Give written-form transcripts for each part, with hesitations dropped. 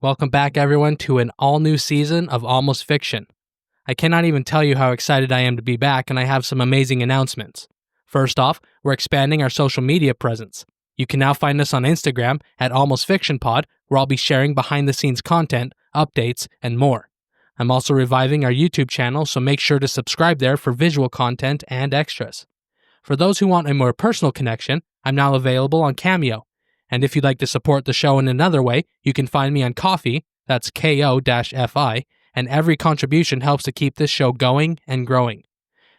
Welcome back, everyone, to an all-new season of Almost Fiction. I cannot even tell you how excited I am to be back, and I have some amazing announcements. First off, we're expanding our social media presence. You can now find us on Instagram at Almost Fiction Pod, where I'll be sharing behind-the-scenes content, updates, and more. I'm also reviving our YouTube channel, so make sure to subscribe there for visual content and extras. For those who want a more personal connection, I'm now available on Cameo. And if you'd like to support the show in another way, you can find me on Ko-fi, that's Ko-fi, and every contribution helps to keep this show going and growing.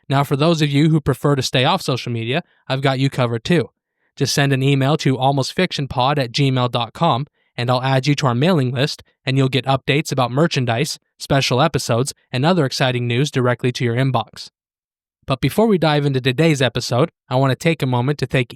Now, for those of you who prefer to stay off social media, I've got you covered too. Just send an email to almostfictionpod@gmail.com, and I'll add you to our mailing list, and you'll get updates about merchandise, special episodes, and other exciting news directly to your inbox. But before we dive into today's episode, I want to take a moment to thank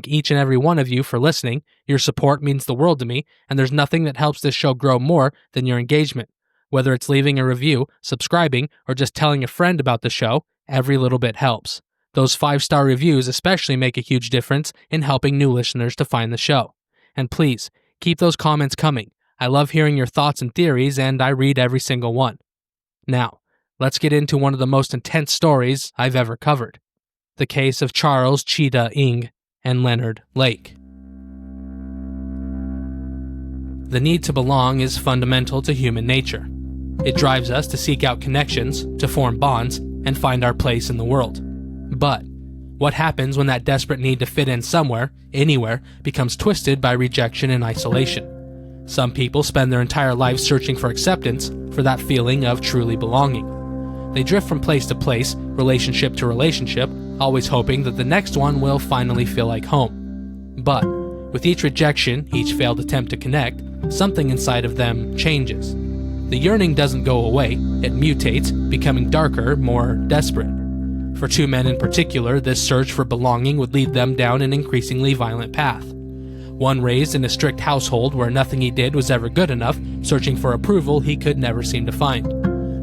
each and every one of you for listening. Your support means the world to me, and there's nothing that helps this show grow more than your engagement. Whether it's leaving a review, subscribing, or just telling a friend about the show, every little bit helps. Those 5-star reviews especially make a huge difference in helping new listeners to find the show. And please, keep those comments coming. I love hearing your thoughts and theories, and I read every single one. Now, let's get into one of the most intense stories I've ever covered. The case of Charles Cheetah Ng and Leonard Lake. The need to belong is fundamental to human nature. It drives us to seek out connections, to form bonds, and find our place in the world. But what happens when that desperate need to fit in somewhere, anywhere, becomes twisted by rejection and isolation? Some people spend their entire lives searching for acceptance, for that feeling of truly belonging. They drift from place to place, relationship to relationship, always hoping that the next one will finally feel like home. But with each rejection, each failed attempt to connect, something inside of them changes. The yearning doesn't go away, it mutates, becoming darker, more desperate. For two men in particular, this search for belonging would lead them down an increasingly violent path. One raised in a strict household where nothing he did was ever good enough, searching for approval he could never seem to find.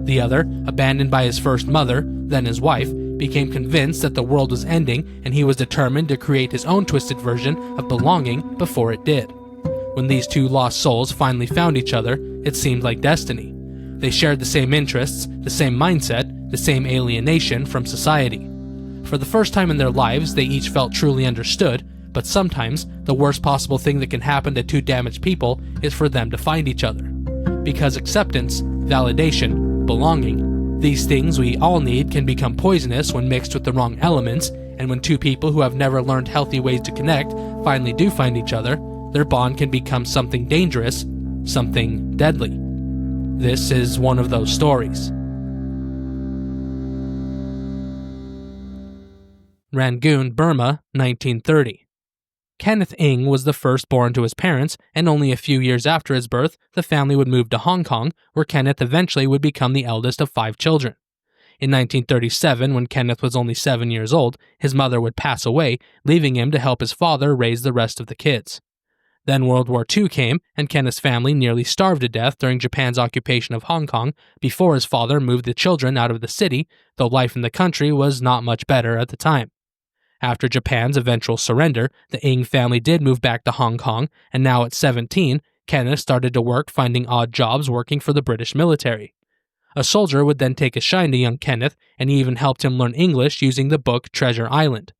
The other, abandoned by his first mother, then his wife, became convinced that the world was ending, and he was determined to create his own twisted version of belonging before it did. When these two lost souls finally found each other, it seemed like destiny. They shared the same interests, the same mindset, the same alienation from society. For the first time in their lives, they each felt truly understood, but sometimes the worst possible thing that can happen to two damaged people is for them to find each other. Because acceptance, validation, belonging, these things we all need, can become poisonous when mixed with the wrong elements, and when two people who have never learned healthy ways to connect finally do find each other, their bond can become something dangerous, something deadly. This is one of those stories. Rangoon, Burma, 1930. Kenneth Ng was the first born to his parents, and only a few years after his birth, the family would move to Hong Kong, where Kenneth eventually would become the eldest of 5 children. In 1937, when Kenneth was only 7 years old, his mother would pass away, leaving him to help his father raise the rest of the kids. Then World War II came, and Kenneth's family nearly starved to death during Japan's occupation of Hong Kong before his father moved the children out of the city, though life in the country was not much better at the time. After Japan's eventual surrender, the Ng family did move back to Hong Kong, and now at 17, Kenneth started to work finding odd jobs working for the British military. A soldier would then take a shine to young Kenneth, and he even helped him learn English using the book Treasure Island.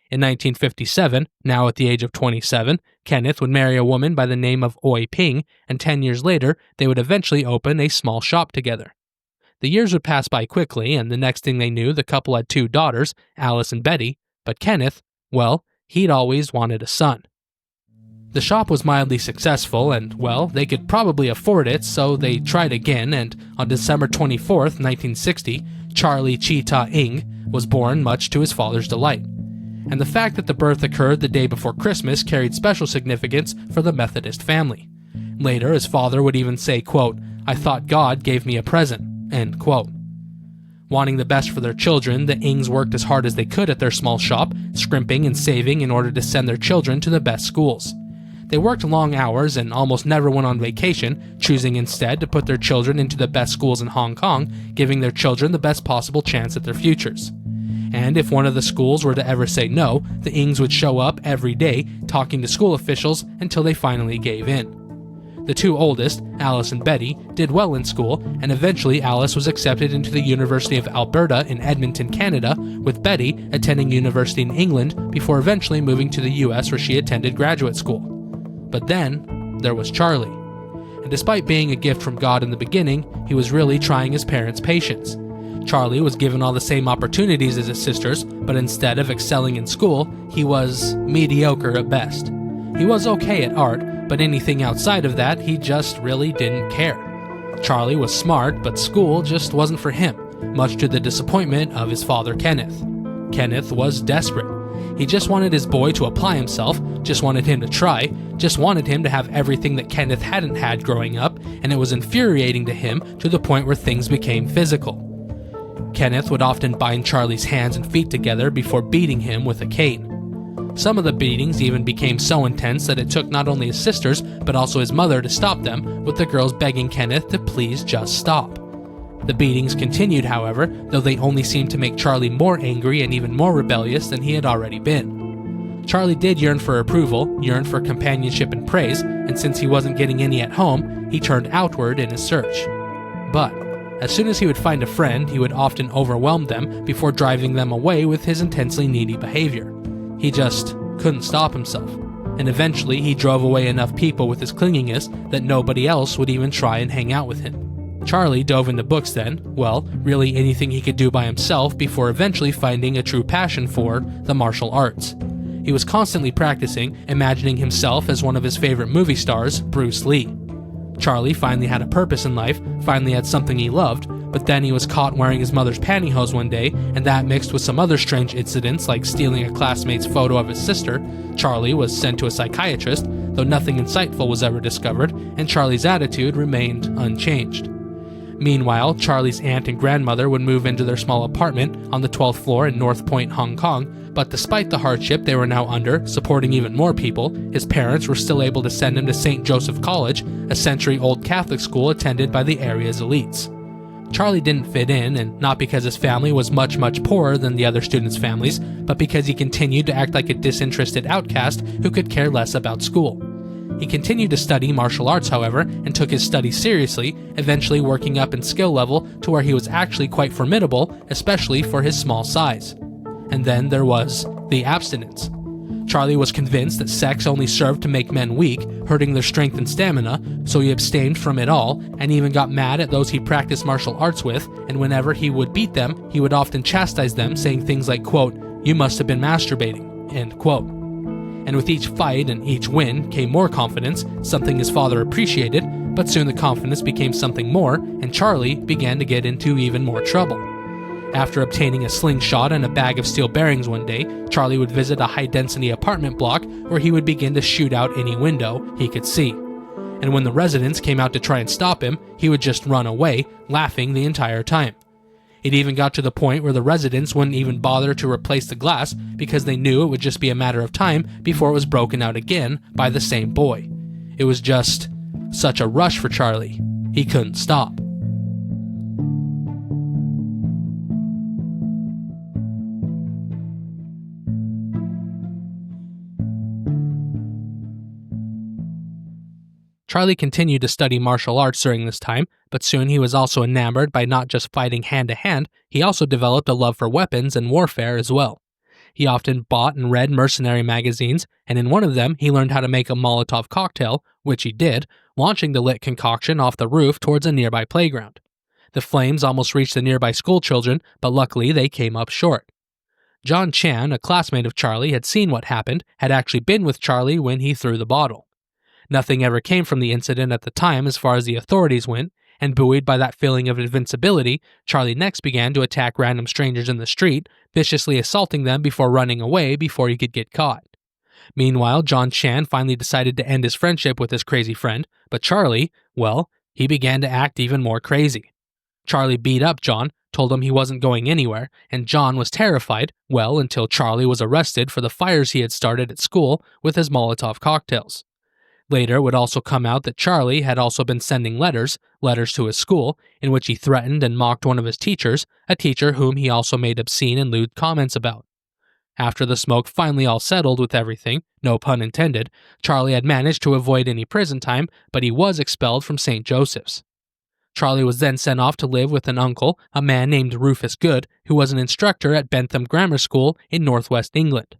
In 1957, now at the age of 27, Kenneth would marry a woman by the name of Oi Ping, and 10 years later, they would eventually open a small shop together. The years would pass by quickly, and the next thing they knew, the couple had 2 daughters, Alice and Betty. But Kenneth, well, he'd always wanted a son. The shop was mildly successful, and, well, they could probably afford it, so they tried again, and on December 24th, 1960, Charlie Cheetah Ng was born, much to his father's delight. And the fact that the birth occurred the day before Christmas carried special significance for the Methodist family. Later, his father would even say, quote, "I thought God gave me a present," end quote. Wanting the best for their children, the Ngs worked as hard as they could at their small shop, scrimping and saving in order to send their children to the best schools. They worked long hours and almost never went on vacation, choosing instead to put their children into the best schools in Hong Kong, giving their children the best possible chance at their futures. And if one of the schools were to ever say no, the Ings would show up every day talking to school officials until they finally gave in. The two oldest, Alice and Betty, did well in school, and eventually Alice was accepted into the University of Alberta in Edmonton, Canada, with Betty attending university in England before eventually moving to the US where she attended graduate school. But then, there was Charlie. And despite being a gift from God in the beginning, he was really trying his parents' patience. Charlie was given all the same opportunities as his sisters, but instead of excelling in school, he was mediocre at best. He was okay at art, but anything outside of that, he just really didn't care. Charlie was smart, but school just wasn't for him, much to the disappointment of his father, Kenneth. Kenneth was desperate. He just wanted his boy to apply himself, just wanted him to try, just wanted him to have everything that Kenneth hadn't had growing up, and it was infuriating to him to the point where things became physical. Kenneth would often bind Charlie's hands and feet together before beating him with a cane. Some of the beatings even became so intense that it took not only his sisters, but also his mother to stop them, with the girls begging Kenneth to please just stop. The beatings continued, however, though they only seemed to make Charlie more angry and even more rebellious than he had already been. Charlie did yearn for approval, yearned for companionship and praise, and since he wasn't getting any at home, he turned outward in his search. But as soon as he would find a friend, he would often overwhelm them before driving them away with his intensely needy behavior. He just couldn't stop himself, and eventually he drove away enough people with his clinginess that nobody else would even try and hang out with him. Charlie dove into books then, well, really anything he could do by himself before eventually finding a true passion for the martial arts. He was constantly practicing, imagining himself as one of his favorite movie stars, Bruce Lee. Charlie finally had a purpose in life, finally had something he loved, but then he was caught wearing his mother's pantyhose one day, and that mixed with some other strange incidents like stealing a classmate's photo of his sister, Charlie was sent to a psychiatrist, though nothing insightful was ever discovered, and Charlie's attitude remained unchanged. Meanwhile, Charlie's aunt and grandmother would move into their small apartment on the 12th floor in North Point, Hong Kong, but despite the hardship they were now under, supporting even more people, his parents were still able to send him to St. Joseph College, a century-old Catholic school attended by the area's elites. Charlie didn't fit in, and not because his family was much poorer than the other students' families, but because he continued to act like a disinterested outcast who could care less about school. He continued to study martial arts, however, and took his studies seriously, eventually working up in skill level to where he was actually quite formidable, especially for his small size. And then there was the abstinence. Charlie was convinced that sex only served to make men weak, hurting their strength and stamina, so he abstained from it all, and even got mad at those he practiced martial arts with, and whenever he would beat them, he would often chastise them, saying things like, quote, "You must have been masturbating," end quote. And with each fight and each win came more confidence, something his father appreciated, but soon the confidence became something more, and Charlie began to get into even more trouble. After obtaining a slingshot and a bag of steel bearings one day, Charlie would visit a high-density apartment block where he would begin to shoot out any window he could see. And when the residents came out to try and stop him, he would just run away, laughing the entire time. It even got to the point where the residents wouldn't even bother to replace the glass because they knew it would just be a matter of time before it was broken out again by the same boy. It was just such a rush for Charlie. He couldn't stop. Charlie continued to study martial arts during this time, but soon he was also enamored by not just fighting hand-to-hand, he also developed a love for weapons and warfare as well. He often bought and read mercenary magazines, and in one of them he learned how to make a Molotov cocktail, which he did, launching the lit concoction off the roof towards a nearby playground. The flames almost reached the nearby schoolchildren, but luckily they came up short. John Chan, a classmate of Charlie, had seen what happened, had actually been with Charlie when he threw the bottle. Nothing ever came from the incident at the time as far as the authorities went, and buoyed by that feeling of invincibility, Charlie next began to attack random strangers in the street, viciously assaulting them before running away before he could get caught. Meanwhile, John Chan finally decided to end his friendship with his crazy friend, but Charlie, well, he began to act even more crazy. Charlie beat up John, told him he wasn't going anywhere, and John was terrified, well, until Charlie was arrested for the fires he had started at school with his Molotov cocktails. Later, it would also come out that Charlie had also been sending letters to his school, in which he threatened and mocked one of his teachers, a teacher whom he also made obscene and lewd comments about. After the smoke finally all settled with everything, no pun intended, Charlie had managed to avoid any prison time, but he was expelled from St. Joseph's. Charlie was then sent off to live with an uncle, a man named Rufus Good, who was an instructor at Bentham Grammar School in northwest England.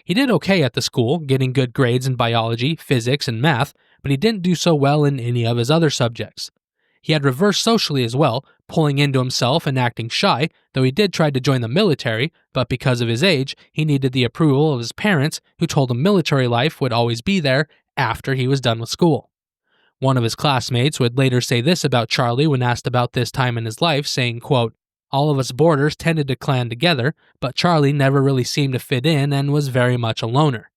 He did okay at the school, getting good grades in biology, physics, and math, but he didn't do so well in any of his other subjects. He had reversed socially as well, pulling into himself and acting shy, though he did try to join the military, but because of his age, he needed the approval of his parents, who told him military life would always be there after he was done with school. One of his classmates would later say this about Charlie when asked about this time in his life, saying, quote, "All of us boarders tended to clan together, but Charlie never really seemed to fit in and was very much a loner."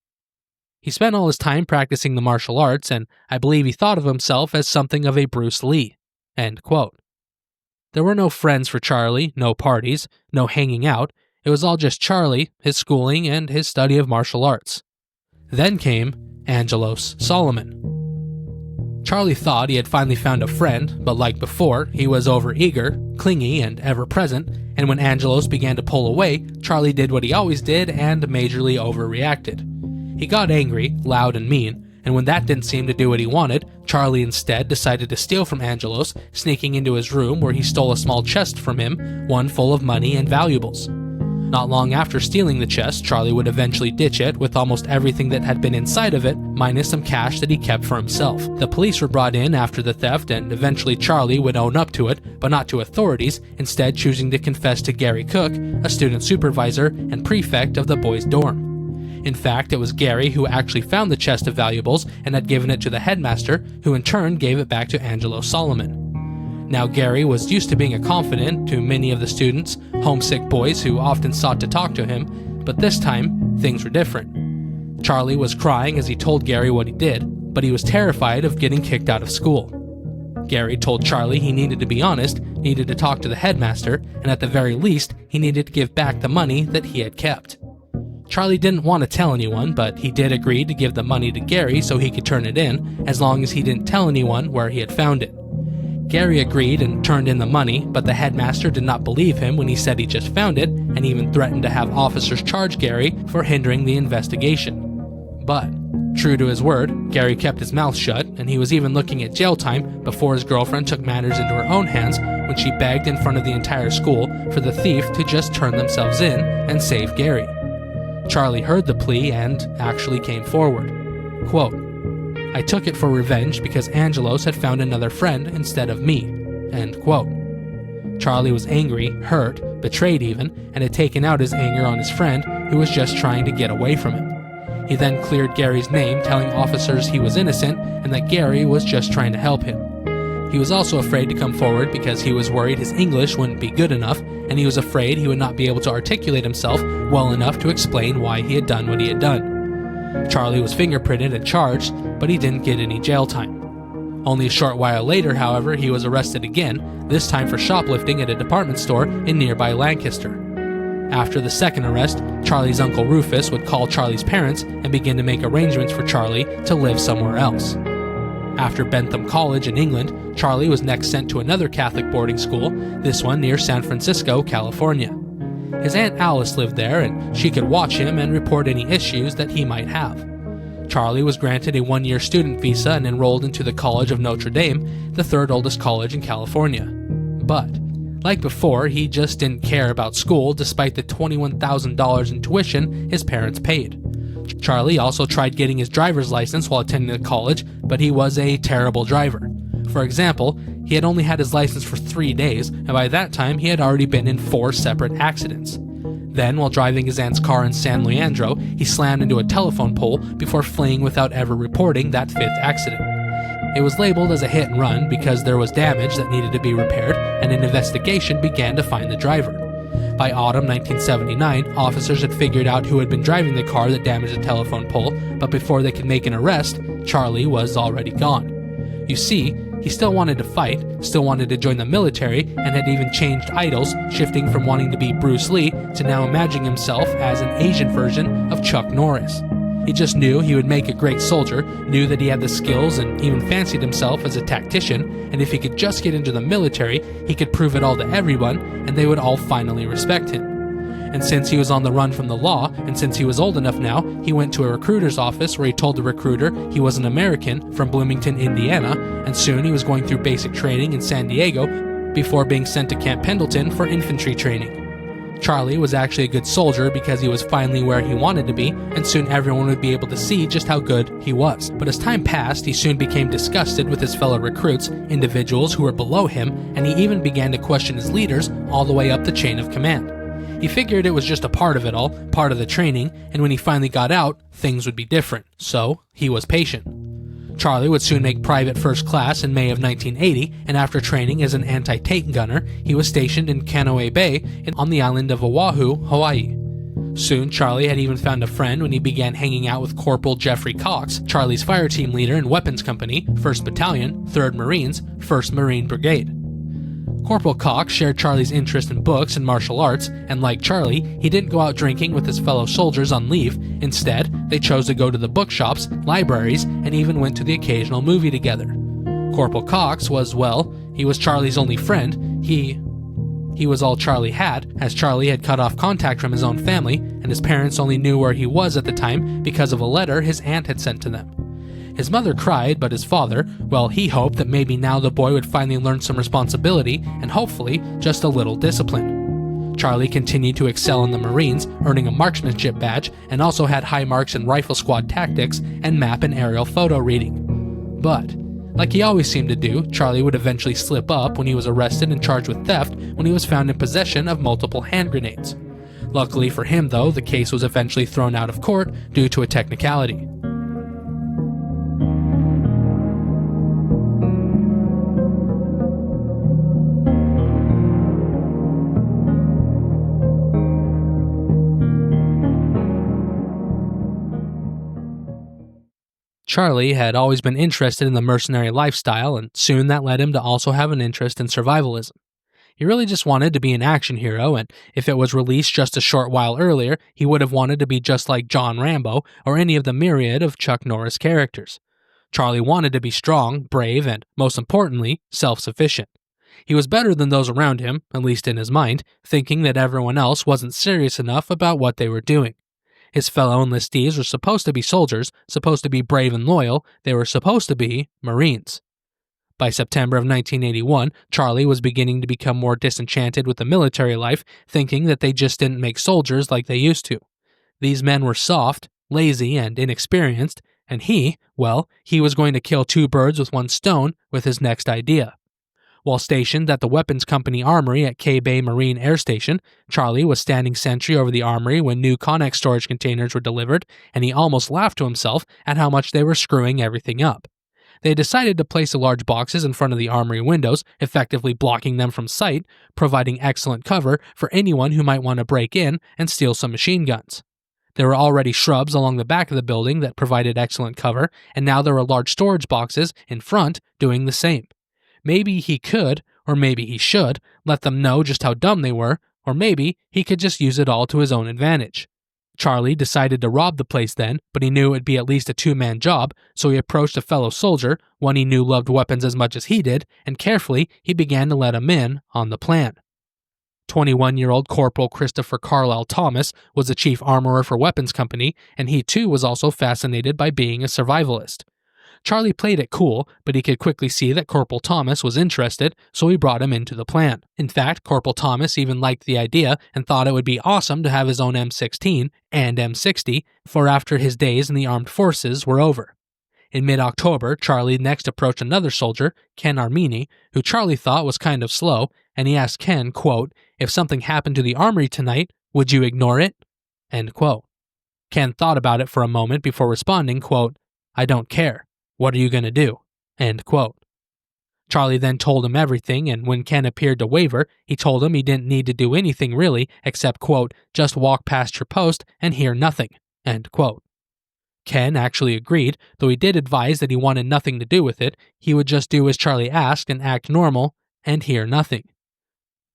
He spent all his time practicing the martial arts, and I believe he thought of himself as something of a Bruce Lee. End quote. There were no friends for Charlie, no parties, no hanging out. It was all just Charlie, his schooling, and his study of martial arts. Then came Angelos Solomon. Charlie thought he had finally found a friend, but like before, he was overeager, clingy, and ever-present, and when Angelos began to pull away, Charlie did what he always did and majorly overreacted. He got angry, loud, and mean, and when that didn't seem to do what he wanted, Charlie instead decided to steal from Angelos, sneaking into his room where he stole a small chest from him, one full of money and valuables. Not long after stealing the chest, Charlie would eventually ditch it with almost everything that had been inside of it, minus some cash that he kept for himself. The police were brought in after the theft, and eventually Charlie would own up to it, but not to authorities, instead choosing to confess to Gary Cook, a student supervisor and prefect of the boys' dorm. In fact, it was Gary who actually found the chest of valuables and had given it to the headmaster, who in turn gave it back to Angelo Solomon. Now Gary was used to being a confidant to many of the students, homesick boys who often sought to talk to him, but this time, things were different. Charlie was crying as he told Gary what he did, but he was terrified of getting kicked out of school. Gary told Charlie he needed to be honest, needed to talk to the headmaster, and at the very least, he needed to give back the money that he had kept. Charlie didn't want to tell anyone, but he did agree to give the money to Gary so he could turn it in, as long as he didn't tell anyone where he had found it. Gary agreed and turned in the money, but the headmaster did not believe him when he said he just found it, and even threatened to have officers charge Gary for hindering the investigation. But, true to his word, Gary kept his mouth shut, and he was even looking at jail time before his girlfriend took matters into her own hands when she begged in front of the entire school for the thief to just turn themselves in and save Gary. Charlie heard the plea and actually came forward. Quote, "I took it for revenge because Angelos had found another friend instead of me." End quote. Charlie was angry, hurt, betrayed even, and had taken out his anger on his friend who was just trying to get away from him. He then cleared Gary's name, telling officers he was innocent and that Gary was just trying to help him. He was also afraid to come forward because he was worried his English wouldn't be good enough, and he was afraid he would not be able to articulate himself well enough to explain why he had done what he had done. Charlie was fingerprinted and charged, but he didn't get any jail time. Only a short while later, however, he was arrested again, this time for shoplifting at a department store in nearby Lancaster. After the second arrest, Charlie's uncle Rufus would call Charlie's parents and begin to make arrangements for Charlie to live somewhere else. After Bentham College in England, Charlie was next sent to another Catholic boarding school, this one near San Francisco, California. His Aunt Alice lived there, and she could watch him and report any issues that he might have. Charlie was granted a one-year student visa and enrolled into the College of Notre Dame, the third oldest college in California. But, like before, he just didn't care about school despite the $21,000 in tuition his parents paid. Charlie also tried getting his driver's license while attending the college, but he was a terrible driver. For example, he had only had his license for 3 days, and by that time he had already been in 4 separate accidents. Then, while driving his aunt's car in San Leandro, he slammed into a telephone pole before fleeing without ever reporting that 5th accident. It was labeled as a hit and run because there was damage that needed to be repaired, and an investigation began to find the driver. By autumn 1979, officers had figured out who had been driving the car that damaged the telephone pole, but before they could make an arrest, Charlie was already gone. You see, he still wanted to fight, still wanted to join the military, and had even changed idols, shifting from wanting to be Bruce Lee to now imagining himself as an Asian version of Chuck Norris. He just knew he would make a great soldier, knew that he had the skills, and even fancied himself as a tactician, and if he could just get into the military, he could prove it all to everyone, and they would all finally respect him. And since he was on the run from the law, and since he was old enough now, he went to a recruiter's office where he told the recruiter he was an American from Bloomington, Indiana, and soon he was going through basic training in San Diego before being sent to Camp Pendleton for infantry training. Charlie was actually a good soldier because he was finally where he wanted to be, and soon everyone would be able to see just how good he was. But as time passed, he soon became disgusted with his fellow recruits, individuals who were below him, and he even began to question his leaders all the way up the chain of command. He figured it was just a part of it all, part of the training, and when he finally got out, things would be different. So, he was patient. Charlie would soon make private first class in May of 1980, and after training as an anti-tank gunner, he was stationed in Kaneohe Bay on the island of Oahu, Hawaii. Soon, Charlie had even found a friend when he began hanging out with Corporal Jeffrey Cox, Charlie's fire team leader in Weapons Company, 1st Battalion, 3rd Marines, 1st Marine Brigade. Corporal Cox shared Charlie's interest in books and martial arts, and like Charlie, he didn't go out drinking with his fellow soldiers on leave. Instead, they chose to go to the bookshops, libraries, and even went to the occasional movie together. Corporal Cox was, well, he was Charlie's only friend. He was all Charlie had, as Charlie had cut off contact from his own family, and his parents only knew where he was at the time because of a letter his aunt had sent to them. His mother cried, but his father, well, he hoped that maybe now the boy would finally learn some responsibility and hopefully just a little discipline. Charlie continued to excel in the Marines, earning a marksmanship badge, and also had high marks in rifle squad tactics and map and aerial photo reading. But, like he always seemed to do, Charlie would eventually slip up when he was arrested and charged with theft when he was found in possession of multiple hand grenades. Luckily for him, though, the case was eventually thrown out of court due to a technicality. Charlie had always been interested in the mercenary lifestyle, and soon that led him to also have an interest in survivalism. He really just wanted to be an action hero, and if it was released just a short while earlier, he would have wanted to be just like John Rambo or any of the myriad of Chuck Norris characters. Charlie wanted to be strong, brave, and, most importantly, self-sufficient. He was better than those around him, at least in his mind, thinking that everyone else wasn't serious enough about what they were doing. His fellow enlistees were supposed to be soldiers, supposed to be brave and loyal, they were supposed to be Marines. By September of 1981, Charlie was beginning to become more disenchanted with the military life, thinking that they just didn't make soldiers like they used to. These men were soft, lazy, and inexperienced, and he was going to kill two birds with one stone with his next idea. While stationed at the Weapons Company Armory at K Bay Marine Air Station, Charlie was standing sentry over the armory when new Connex storage containers were delivered, and he almost laughed to himself at how much they were screwing everything up. They decided to place the large boxes in front of the armory windows, effectively blocking them from sight, providing excellent cover for anyone who might want to break in and steal some machine guns. There were already shrubs along the back of the building that provided excellent cover, and now there were large storage boxes in front doing the same. Maybe he could, or maybe he should, let them know just how dumb they were, or maybe he could just use it all to his own advantage. Charlie decided to rob the place then, but he knew it would be at least a two-man job, so he approached a fellow soldier, one he knew loved weapons as much as he did, and carefully he began to let him in on the plan. 21-year-old Corporal Christopher Carlisle Thomas was the chief armorer for Weapons Company, and he too was also fascinated by being a survivalist. Charlie played it cool, but he could quickly see that Corporal Thomas was interested, so he brought him into the plan. In fact, Corporal Thomas even liked the idea and thought it would be awesome to have his own M16 and M60 for after his days in the armed forces were over. In mid-October, Charlie next approached another soldier, Ken Armini, who Charlie thought was kind of slow, and he asked Ken, quote, "If something happened to the armory tonight, would you ignore it?" End quote. Ken thought about it for a moment before responding, quote, "I don't care. What are you going to do?" End quote. Charlie then told him everything, and when Ken appeared to waver, he told him he didn't need to do anything really except, quote, "just walk past your post and hear nothing." End quote. Ken actually agreed, though he did advise that he wanted nothing to do with it. He would just do as Charlie asked and act normal and hear nothing.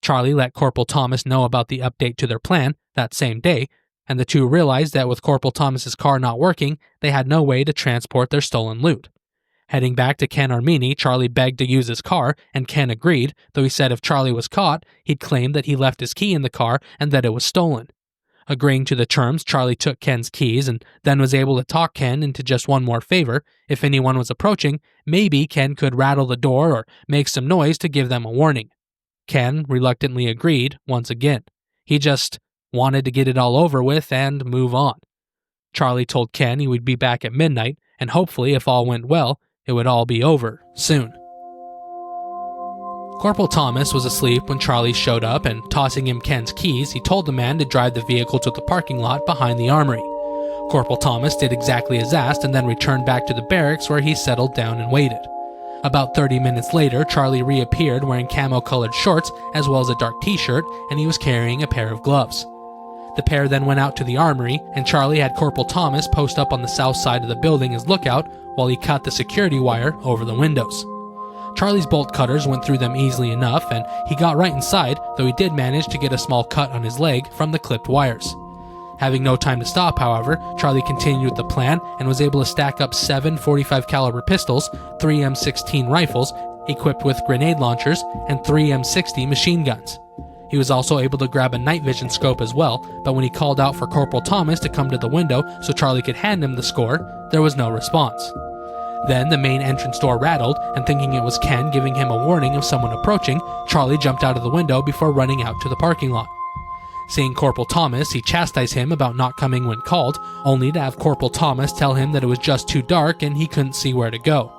Charlie let Corporal Thomas know about the update to their plan that same day. and the two realized that with Corporal Thomas's car not working, they had no way to transport their stolen loot. Heading back to Ken Armeni, Charlie begged to use his car, and Ken agreed, though he said if Charlie was caught, he'd claim that he left his key in the car and that it was stolen. Agreeing to the terms, Charlie took Ken's keys and then was able to talk Ken into just one more favor. If anyone was approaching, maybe Ken could rattle the door or make some noise to give them a warning. Ken reluctantly agreed once again. He just wanted to get it all over with and move on. Charlie told Ken he would be back at midnight, and hopefully, if all went well, it would all be over soon. Corporal Thomas was asleep when Charlie showed up, and tossing him Ken's keys, he told the man to drive the vehicle to the parking lot behind the armory. Corporal Thomas did exactly as asked and then returned back to the barracks where he settled down and waited. About 30 minutes later, Charlie reappeared wearing camo-colored shorts as well as a dark t-shirt, and he was carrying a pair of gloves. The pair then went out to the armory, and Charlie had Corporal Thomas post up on the south side of the building as lookout while he cut the security wire over the windows. Charlie's bolt cutters went through them easily enough, and he got right inside, though he did manage to get a small cut on his leg from the clipped wires. Having no time to stop, however, Charlie continued with the plan and was able to stack up 7 .45 caliber pistols, 3 M16 rifles, equipped with grenade launchers, and 3 M60 machine guns. He was also able to grab a night vision scope as well, but when he called out for Corporal Thomas to come to the window so Charlie could hand him the score, there was no response. Then the main entrance door rattled, and thinking it was Ken giving him a warning of someone approaching, Charlie jumped out of the window before running out to the parking lot. Seeing Corporal Thomas, he chastised him about not coming when called, only to have Corporal Thomas tell him that it was just too dark and he couldn't see where to go.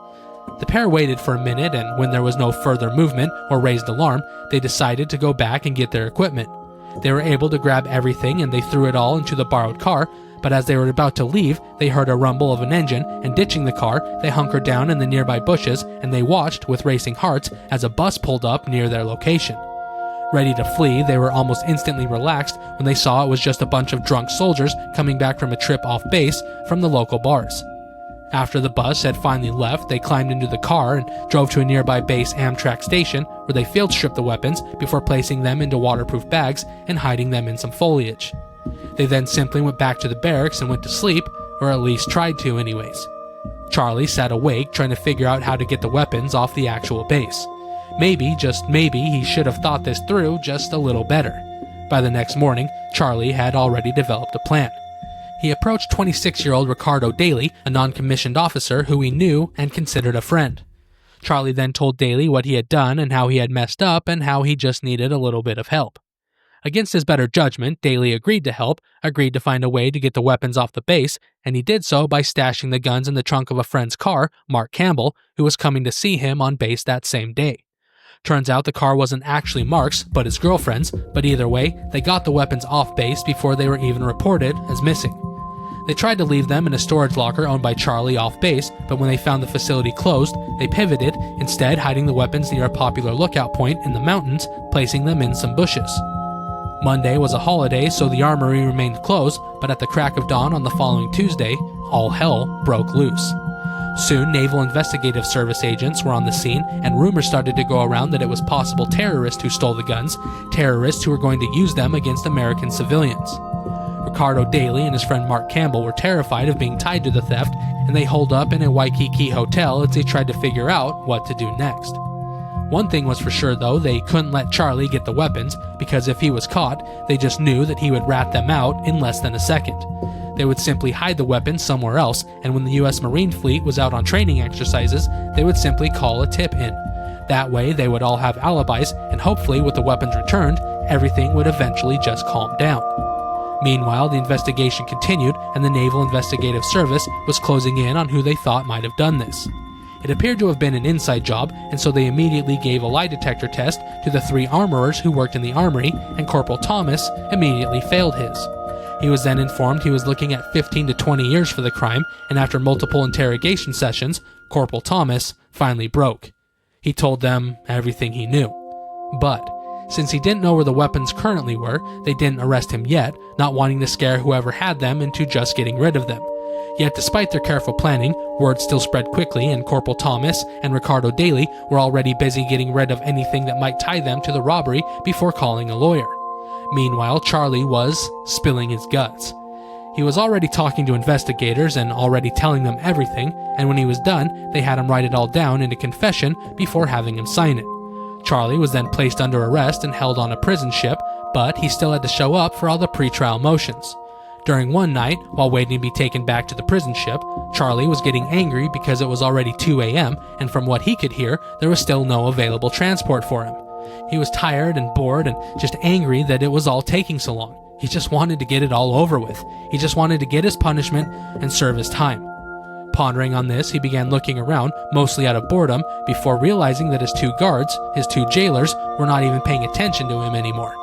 The pair waited for a minute, and when there was no further movement or raised alarm, they decided to go back and get their equipment. They were able to grab everything and they threw it all into the borrowed car, but as they were about to leave, they heard a rumble of an engine, and ditching the car, they hunkered down in the nearby bushes and they watched with racing hearts as a bus pulled up near their location. Ready to flee, they were almost instantly relaxed when they saw it was just a bunch of drunk soldiers coming back from a trip off base from the local bars. After the bus had finally left, they climbed into the car and drove to a nearby base Amtrak station where they field stripped the weapons before placing them into waterproof bags and hiding them in some foliage. They then simply went back to the barracks and went to sleep, or at least tried to anyways. Charlie sat awake trying to figure out how to get the weapons off the actual base. Maybe, just maybe, he should have thought this through just a little better. By the next morning, Charlie had already developed a plan. He approached 26-year-old Ricardo Daly, a non-commissioned officer who he knew and considered a friend. Charlie then told Daly what he had done and how he had messed up and how he just needed a little bit of help. Against his better judgment, Daly agreed to help, agreed to find a way to get the weapons off the base, and he did so by stashing the guns in the trunk of a friend's car, Mark Campbell, who was coming to see him on base that same day. Turns out the car wasn't actually Mark's, but his girlfriend's, but either way, they got the weapons off base before they were even reported as missing. They tried to leave them in a storage locker owned by Charlie off base, but when they found the facility closed, they pivoted, instead hiding the weapons near a popular lookout point in the mountains, placing them in some bushes. Monday was a holiday, so the armory remained closed, but at the crack of dawn on the following Tuesday, all hell broke loose. Soon, Naval Investigative Service agents were on the scene, and rumors started to go around that it was possible terrorists who stole the guns, terrorists who were going to use them against American civilians. Ricardo Daly and his friend Mark Campbell were terrified of being tied to the theft, and they holed up in a Waikiki hotel as they tried to figure out what to do next. One thing was for sure though, they couldn't let Charlie get the weapons, because if he was caught, they just knew that he would rat them out in less than a second. They would simply hide the weapons somewhere else, and when the U.S. Marine Fleet was out on training exercises, they would simply call a tip in. That way, they would all have alibis, and hopefully with the weapons returned, everything would eventually just calm down. Meanwhile, the investigation continued, and the Naval Investigative Service was closing in on who they thought might have done this. It appeared to have been an inside job, and so they immediately gave a lie detector test to the 3 armorers who worked in the armory, and Corporal Thomas immediately failed his. He was then informed he was looking at 15 to 20 years for the crime, and after multiple interrogation sessions, Corporal Thomas finally broke. He told them everything he knew. But since he didn't know where the weapons currently were, they didn't arrest him yet, not wanting to scare whoever had them into just getting rid of them. Yet despite their careful planning, word still spread quickly, and Corporal Thomas and Ricardo Daly were already busy getting rid of anything that might tie them to the robbery before calling a lawyer. Meanwhile, Charlie was spilling his guts. He was already talking to investigators and already telling them everything, and when he was done, they had him write it all down in a confession before having him sign it. Charlie was then placed under arrest and held on a prison ship, but he still had to show up for all the pre-trial motions. During one night, while waiting to be taken back to the prison ship, Charlie was getting angry because it was already 2 a.m., and from what he could hear, there was still no available transport for him. He was tired and bored and just angry that it was all taking so long. He just wanted to get it all over with. He just wanted to get his punishment and serve his time. Pondering on this, he began looking around, mostly out of boredom, before realizing that his two guards, his two jailers, were not even paying attention to him anymore.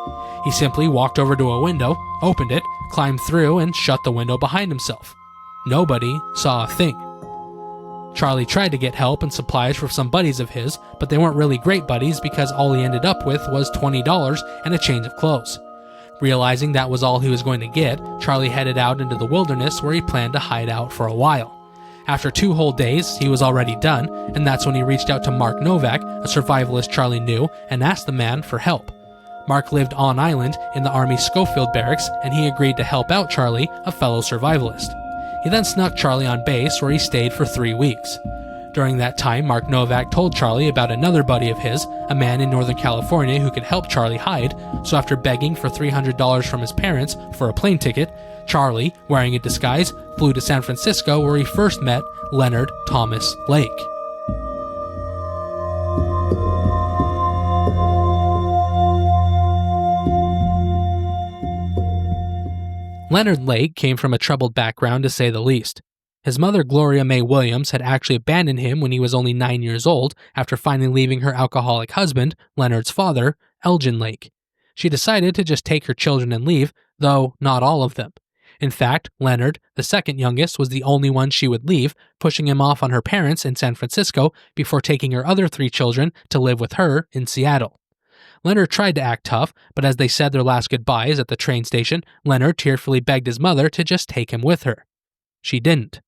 He simply walked over to a window, opened it, climbed through, and shut the window behind himself. Nobody saw a thing. Charlie tried to get help and supplies from some buddies of his, but they weren't really great buddies because all he ended up with was $20 and a change of clothes. Realizing that was all he was going to get, Charlie headed out into the wilderness where he planned to hide out for a while. After 2 whole days, he was already done, and that's when he reached out to Mark Novak, a survivalist Charlie knew, and asked the man for help. Mark lived on island in the Army Schofield barracks, and he agreed to help out Charlie, a fellow survivalist. He then snuck Charlie on base, where he stayed for 3 weeks. During that time, Mark Novak told Charlie about another buddy of his, a man in Northern California who could help Charlie hide, so after begging for $300 from his parents for a plane ticket, Charlie, wearing a disguise, flew to San Francisco where he first met Leonard Thomas Lake. Leonard Lake came from a troubled background to say the least. His mother, Gloria Mae Williams, had actually abandoned him when he was only 9 years old after finally leaving her alcoholic husband, Leonard's father, Elgin Lake. She decided to just take her children and leave, though not all of them. In fact, Leonard, the second youngest, was the only one she would leave, pushing him off on her parents in San Francisco before taking her other 3 children to live with her in Seattle. Leonard tried to act tough, but as they said their last goodbyes at the train station, Leonard tearfully begged his mother to just take him with her. She didn't.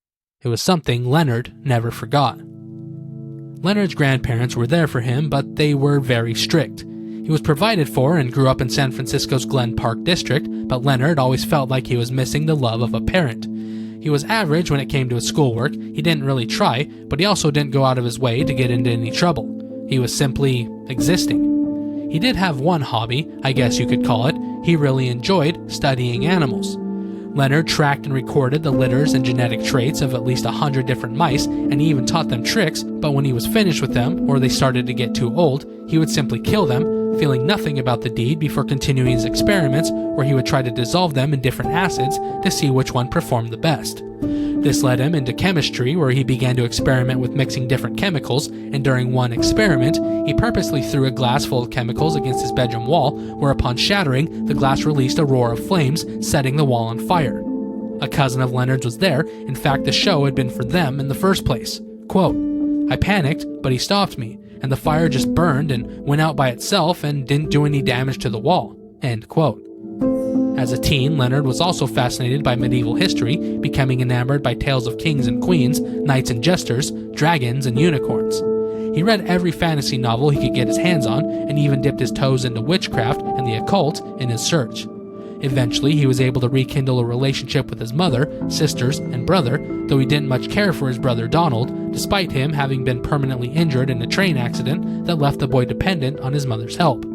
It was something Leonard never forgot. Leonard's grandparents were there for him, but they were very strict. He was provided for and grew up in San Francisco's Glen Park district, but Leonard always felt like he was missing the love of a parent. He was average when it came to his schoolwork. He didn't really try, but he also didn't go out of his way to get into any trouble. He was simply existing. He did have one hobby, I guess you could call it. He really enjoyed studying animals. Leonard tracked and recorded the litters and genetic traits of at least 100 different mice, and he even taught them tricks, but when he was finished with them, or they started to get too old, he would simply kill them, feeling nothing about the deed before continuing his experiments, where he would try to dissolve them in different acids to see which one performed the best. This led him into chemistry, where he began to experiment with mixing different chemicals, and during one experiment, he purposely threw a glass full of chemicals against his bedroom wall, where upon shattering, the glass released a roar of flames, setting the wall on fire. A cousin of Leonard's was there. In fact, the show had been for them in the first place. Quote, "I panicked, but he stopped me, and the fire just burned and went out by itself and didn't do any damage to the wall." End quote. As a teen, Leonard was also fascinated by medieval history, becoming enamored by tales of kings and queens, knights and jesters, dragons and unicorns. He read every fantasy novel he could get his hands on, and even dipped his toes into witchcraft and the occult in his search. Eventually, he was able to rekindle a relationship with his mother, sisters, and brother, though he didn't much care for his brother Donald, despite him having been permanently injured in a train accident that left the boy dependent on his mother's help.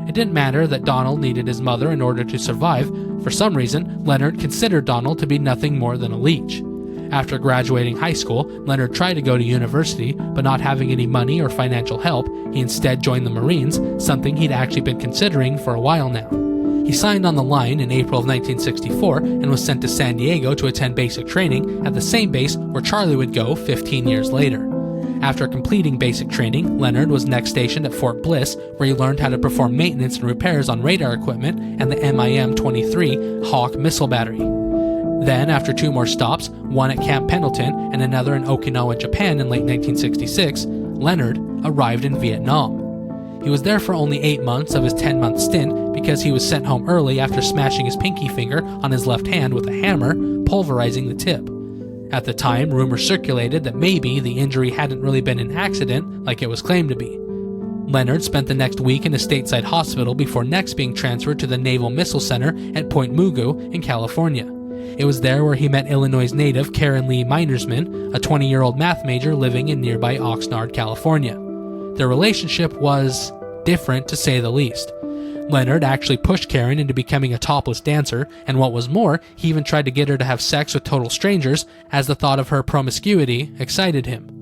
It didn't matter that Donald needed his mother in order to survive. For some reason, Leonard considered Donald to be nothing more than a leech. After graduating high school, Leonard tried to go to university, but not having any money or financial help, he instead joined the Marines, something he'd actually been considering for a while now. He signed on the line in April of 1964 and was sent to San Diego to attend basic training at the same base where Charlie would go 15 years later. After completing basic training, Leonard was next stationed at Fort Bliss, where he learned how to perform maintenance and repairs on radar equipment and the MIM-23 Hawk missile battery. Then, after 2 more stops, one at Camp Pendleton and another in Okinawa, Japan in late 1966, Leonard arrived in Vietnam. He was there for only 8 months of his 10-month stint because he was sent home early after smashing his pinky finger on his left hand with a hammer, pulverizing the tip. At the time, rumors circulated that maybe the injury hadn't really been an accident like it was claimed to be. Leonard spent the next week in a stateside hospital before next being transferred to the Naval Missile Center at Point Mugu in California. It was there where he met Illinois native Karen Lee Minersman, a 20-year-old math major living in nearby Oxnard, California. Their relationship was different, to say the least. Leonard actually pushed Karen into becoming a topless dancer, and what was more, he even tried to get her to have sex with total strangers, as the thought of her promiscuity excited him.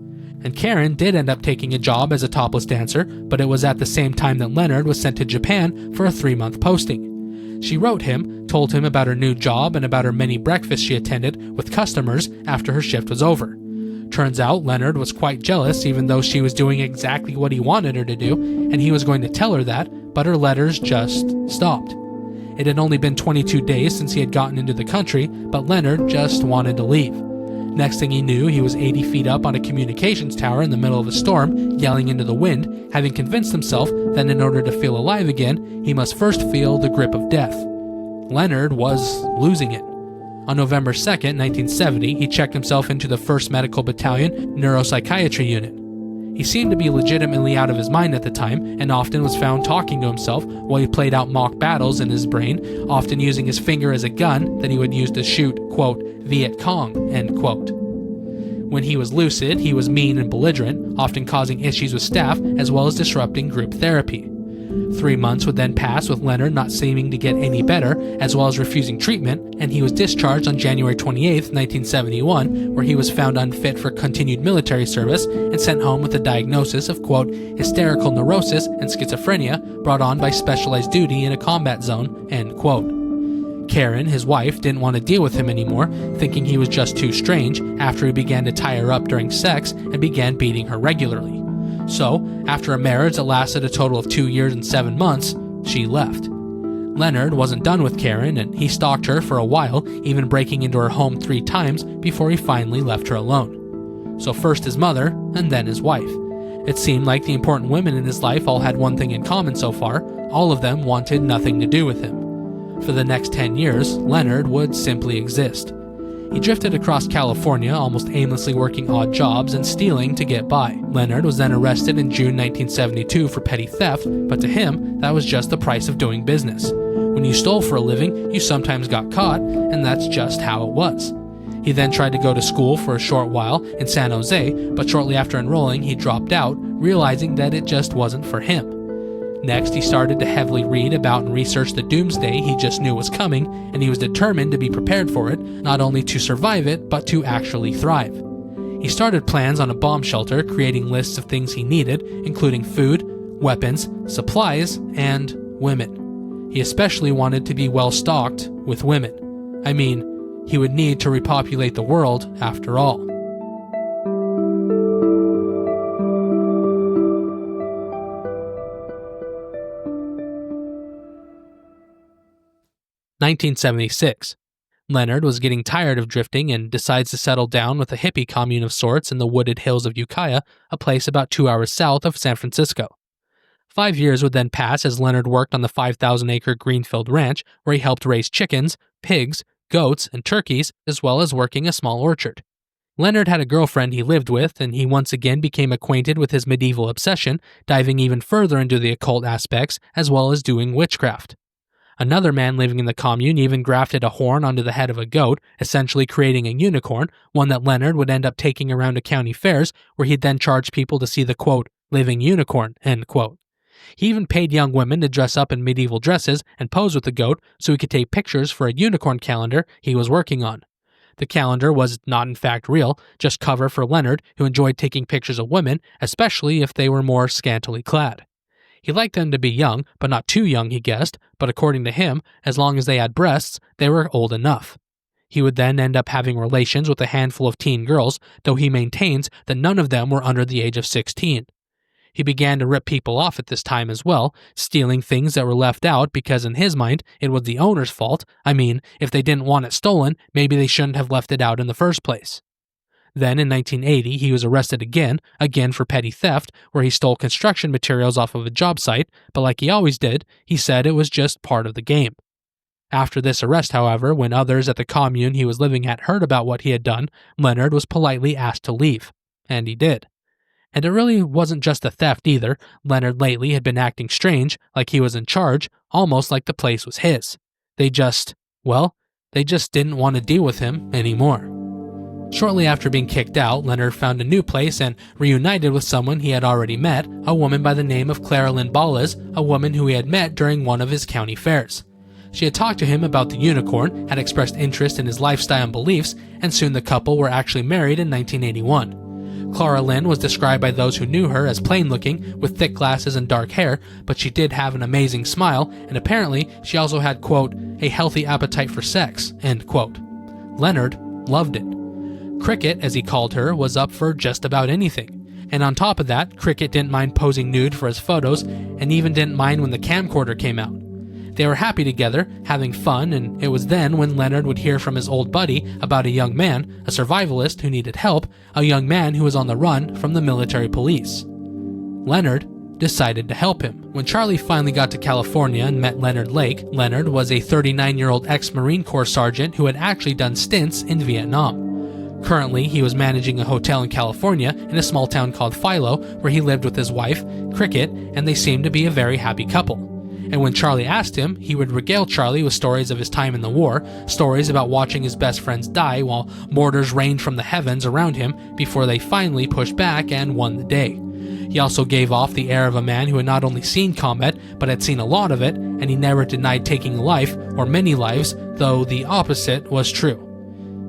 And Karen did end up taking a job as a topless dancer, but it was at the same time that Leonard was sent to Japan for a 3-month posting. She wrote him, told him about her new job and about her many breakfasts she attended with customers after her shift was over. Turns out Leonard was quite jealous, even though she was doing exactly what he wanted her to do, and he was going to tell her that, but her letters just stopped. It had only been 22 days since he had gotten into the country, but Leonard just wanted to leave. Next thing he knew, he was 80 feet up on a communications tower in the middle of a storm, yelling into the wind, having convinced himself that in order to feel alive again, he must first feel the grip of death. Leonard was losing it. On November 2nd, 1970, he checked himself into the 1st Medical Battalion Neuropsychiatry Unit. He seemed to be legitimately out of his mind at the time, and often was found talking to himself while he played out mock battles in his brain, often using his finger as a gun that he would use to shoot, quote, Viet Cong, end quote. When he was lucid, he was mean and belligerent, often causing issues with staff as well as disrupting group therapy. 3 months would then pass with Leonard not seeming to get any better, as well as refusing treatment, and he was discharged on January 28, 1971, where he was found unfit for continued military service and sent home with a diagnosis of, quote, hysterical neurosis and schizophrenia brought on by specialized duty in a combat zone, end quote. Karen, his wife, didn't want to deal with him anymore, thinking he was just too strange, after he began to tie her up during sex and began beating her regularly. So, after a marriage that lasted a total of 2 years and 7 months, she left. Leonard wasn't done with Karen, and he stalked her for a while, even breaking into her home 3 times before he finally left her alone. So first his mother, and then his wife. It seemed like the important women in his life all had one thing in common so far: all of them wanted nothing to do with him. For the next 10 years, Leonard would simply exist. He drifted across California, almost aimlessly working odd jobs and stealing to get by. Leonard was then arrested in June 1972 for petty theft, but to him, that was just the price of doing business. When you stole for a living, you sometimes got caught, and that's just how it was. He then tried to go to school for a short while in San Jose, but shortly after enrolling, he dropped out, realizing that it just wasn't for him. Next, he started to heavily read about and research the doomsday he just knew was coming, and he was determined to be prepared for it, not only to survive it, but to actually thrive. He started plans on a bomb shelter, creating lists of things he needed, including food, weapons, supplies, and women. He especially wanted to be well stocked with women. I mean, he would need to repopulate the world after all. (1976). Leonard was getting tired of drifting and decides to settle down with a hippie commune of sorts in the wooded hills of Ukiah, a place about 2 hours south of San Francisco. 5 years would then pass as Leonard worked on the 5,000-acre Greenfield Ranch, where he helped raise chickens, pigs, goats, and turkeys, as well as working a small orchard. Leonard had a girlfriend he lived with, and he once again became acquainted with his medieval obsession, diving even further into the occult aspects, as well as doing witchcraft. Another man living in the commune even grafted a horn onto the head of a goat, essentially creating a unicorn, one that Leonard would end up taking around to county fairs, where he'd then charge people to see the, quote, living unicorn, end quote. He even paid young women to dress up in medieval dresses and pose with the goat so he could take pictures for a unicorn calendar he was working on. The calendar was not in fact real, just cover for Leonard, who enjoyed taking pictures of women, especially if they were more scantily clad. He liked them to be young, but not too young, he guessed, but according to him, as long as they had breasts, they were old enough. He would then end up having relations with a handful of teen girls, though he maintains that none of them were under the age of 16. He began to rip people off at this time as well, stealing things that were left out because in his mind, it was the owner's fault. I mean, if they didn't want it stolen, maybe they shouldn't have left it out in the first place. Then in 1980, he was arrested again for petty theft, where he stole construction materials off of a job site, but like he always did, he said it was just part of the game. After this arrest, however, when others at the commune he was living at heard about what he had done, Leonard was politely asked to leave. And he did. And it really wasn't just a theft either. Leonard lately had been acting strange, like he was in charge, almost like the place was his. They just didn't want to deal with him anymore. Shortly after being kicked out, Leonard found a new place and reunited with someone he had already met, a woman by the name of Clara Lynn Ballas, a woman who he had met during one of his county fairs. She had talked to him about the unicorn, had expressed interest in his lifestyle and beliefs, and soon the couple were actually married in 1981. Clara Lynn was described by those who knew her as plain-looking, with thick glasses and dark hair, but she did have an amazing smile, and apparently she also had, quote, a healthy appetite for sex, end quote. Leonard loved it. Cricket, as he called her, was up for just about anything. And on top of that, Cricket didn't mind posing nude for his photos, and even didn't mind when the camcorder came out. They were happy together, having fun, and it was then when Leonard would hear from his old buddy about a young man, a survivalist who needed help, a young man who was on the run from the military police. Leonard decided to help him. When Charlie finally got to California and met Leonard Lake, Leonard was a 39-year-old ex-Marine Corps sergeant who had actually done stints in Vietnam. Currently, he was managing a hotel in California in a small town called Philo, where he lived with his wife, Cricket, and they seemed to be a very happy couple. And when Charlie asked him, he would regale Charlie with stories of his time in the war, stories about watching his best friends die while mortars rained from the heavens around him before they finally pushed back and won the day. He also gave off the air of a man who had not only seen combat, but had seen a lot of it, and he never denied taking a life, or many lives, though the opposite was true.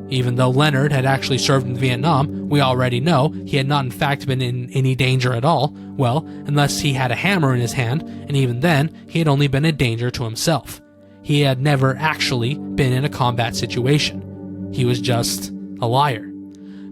Even though Leonard had actually served in Vietnam, we already know he had not in fact been in any danger at all, well, unless he had a hammer in his hand, and even then, he had only been a danger to himself. He had never actually been in a combat situation. He was just a liar.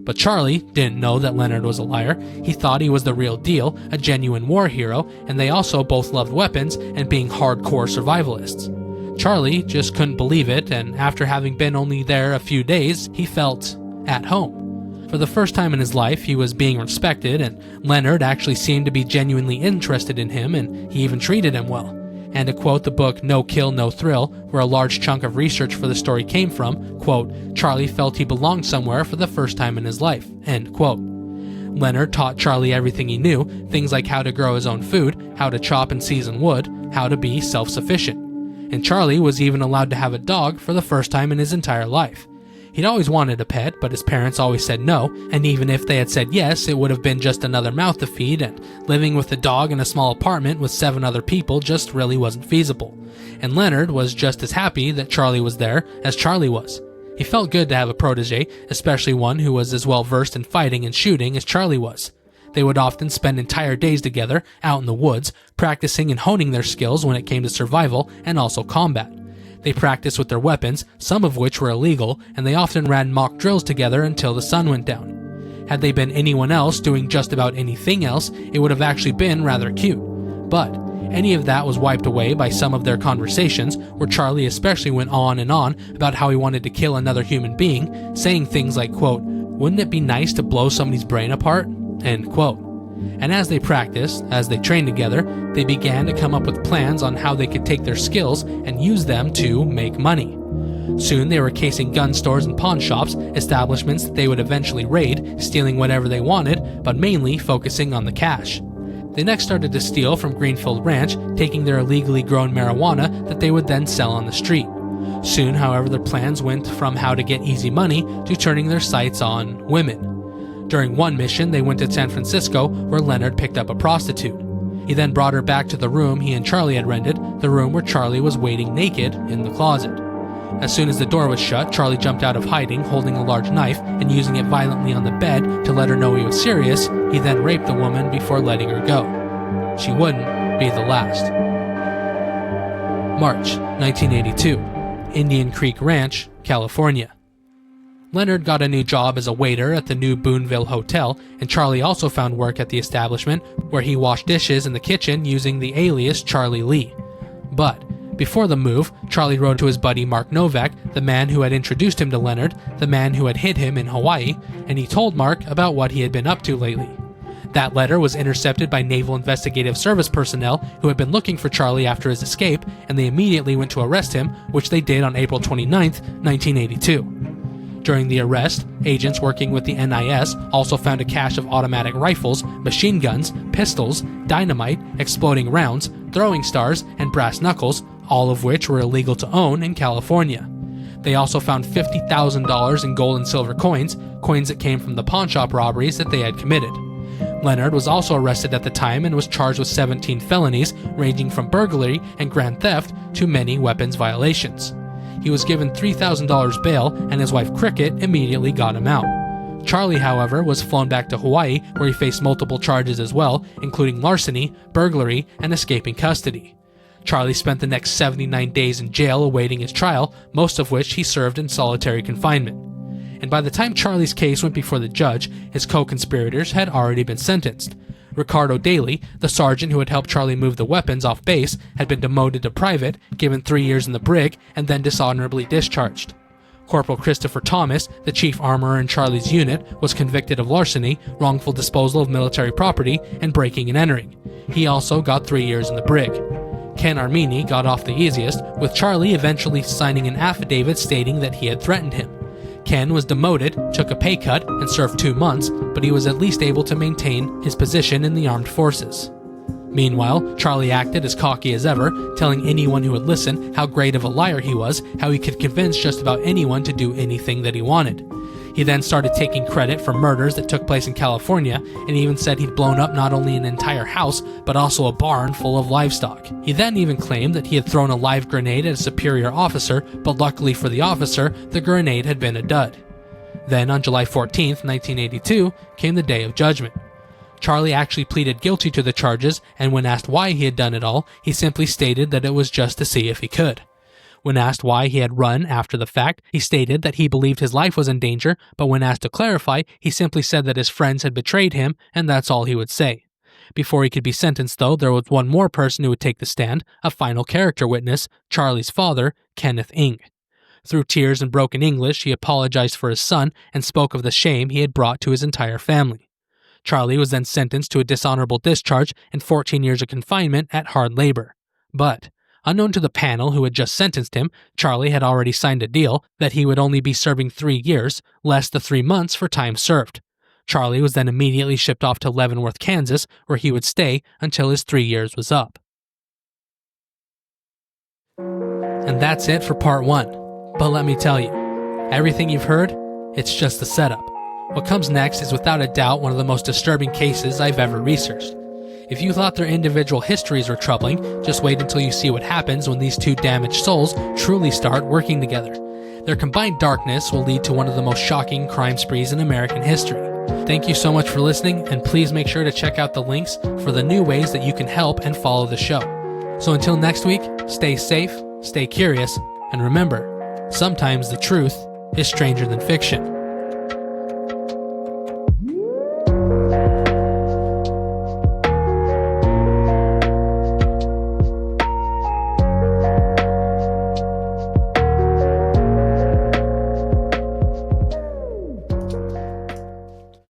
But Charlie didn't know that Leonard was a liar. He thought he was the real deal, a genuine war hero, and they also both loved weapons and being hardcore survivalists. Charlie just couldn't believe it, and after having been only there a few days, he felt at home. For the first time in his life, he was being respected, and Leonard actually seemed to be genuinely interested in him, and he even treated him well. And to quote the book No Kill, No Thrill, where a large chunk of research for the story came from, quote, Charlie felt he belonged somewhere for the first time in his life, end quote. Leonard taught Charlie everything he knew, things like how to grow his own food, how to chop and season wood, how to be self-sufficient. And Charlie was even allowed to have a dog for the first time in his entire life. He'd always wanted a pet, but his parents always said no, and even if they had said yes, it would have been just another mouth to feed, and living with a dog in a small apartment with 7 other people just really wasn't feasible. And Leonard was just as happy that Charlie was there as Charlie was. He felt good to have a protege, especially one who was as well versed in fighting and shooting as Charlie was. They would often spend entire days together, out in the woods, practicing and honing their skills when it came to survival and also combat. They practiced with their weapons, some of which were illegal, and they often ran mock drills together until the sun went down. Had they been anyone else doing just about anything else, it would have actually been rather cute. But any of that was wiped away by some of their conversations, where Charlie especially went on and on about how he wanted to kill another human being, saying things like, quote, wouldn't it be nice to blow somebody's brain apart? End quote. And as they practiced, as they trained together, they began to come up with plans on how they could take their skills and use them to make money. Soon they were casing gun stores and pawn shops, establishments that they would eventually raid, stealing whatever they wanted, but mainly focusing on the cash. They next started to steal from Greenfield Ranch, taking their illegally grown marijuana that they would then sell on the street. Soon, however, their plans went from how to get easy money to turning their sights on women. During one mission, they went to San Francisco, where Leonard picked up a prostitute. He then brought her back to the room he and Charlie had rented, the room where Charlie was waiting naked in the closet. As soon as the door was shut, Charlie jumped out of hiding, holding a large knife and using it violently on the bed to let her know he was serious. He then raped the woman before letting her go. She wouldn't be the last. March 1982, Indian Creek Ranch, California. Leonard got a new job as a waiter at the new Boonville Hotel, and Charlie also found work at the establishment, where he washed dishes in the kitchen using the alias Charlie Lee. But before the move, Charlie wrote to his buddy Mark Novak, the man who had introduced him to Leonard, the man who had hid him in Hawaii, and he told Mark about what he had been up to lately. That letter was intercepted by Naval Investigative Service personnel who had been looking for Charlie after his escape, and they immediately went to arrest him, which they did on April 29, 1982. During the arrest, agents working with the NIS also found a cache of automatic rifles, machine guns, pistols, dynamite, exploding rounds, throwing stars, and brass knuckles, all of which were illegal to own in California. They also found $50,000 in gold and silver coins that came from the pawnshop robberies that they had committed. Leonard was also arrested at the time and was charged with 17 felonies ranging from burglary and grand theft to many weapons violations. He was given $3,000 bail, and his wife Cricket immediately got him out. Charlie, however, was flown back to Hawaii, where he faced multiple charges as well, including larceny, burglary, and escaping custody. Charlie spent the next 79 days in jail awaiting his trial, most of which he served in solitary confinement. And by the time Charlie's case went before the judge, his co-conspirators had already been sentenced. Ricardo Daly, the sergeant who had helped Charlie move the weapons off base, had been demoted to private, given 3 years in the brig, and then dishonorably discharged. Corporal Christopher Thomas, the chief armorer in Charlie's unit, was convicted of larceny, wrongful disposal of military property, and breaking and entering. He also got 3 years in the brig. Ken Armini got off the easiest, with Charlie eventually signing an affidavit stating that he had threatened him. Ken was demoted, took a pay cut, and served 2 months, but he was at least able to maintain his position in the armed forces. Meanwhile, Charlie acted as cocky as ever, telling anyone who would listen how great of a liar he was, how he could convince just about anyone to do anything that he wanted. He then started taking credit for murders that took place in California, and even said he'd blown up not only an entire house, but also a barn full of livestock. He then even claimed that he had thrown a live grenade at a superior officer, but luckily for the officer, the grenade had been a dud. Then on July 14, 1982, came the day of judgment. Charlie actually pleaded guilty to the charges, and when asked why he had done it all, he simply stated that it was just to see if he could. When asked why he had run after the fact, he stated that he believed his life was in danger, but when asked to clarify, he simply said that his friends had betrayed him, and that's all he would say. Before he could be sentenced, though, there was one more person who would take the stand, a final character witness, Charlie's father, Kenneth Ng. Through tears and broken English, he apologized for his son and spoke of the shame he had brought to his entire family. Charlie was then sentenced to a dishonorable discharge and 14 years of confinement at hard labor. But, unknown to the panel who had just sentenced him, Charlie had already signed a deal that he would only be serving 3 years, less the 3 months for time served. Charlie was then immediately shipped off to Leavenworth, Kansas, where he would stay until his 3 years was up. And that's it for part 1. But let me tell you, everything you've heard, it's just the setup. What comes next is without a doubt one of the most disturbing cases I've ever researched. If you thought their individual histories were troubling, just wait until you see what happens when these two damaged souls truly start working together. Their combined darkness will lead to one of the most shocking crime sprees in American history. Thank you so much for listening, and please make sure to check out the links for the new ways that you can help and follow the show. So until next week, stay safe, stay curious, and remember, sometimes the truth is stranger than fiction.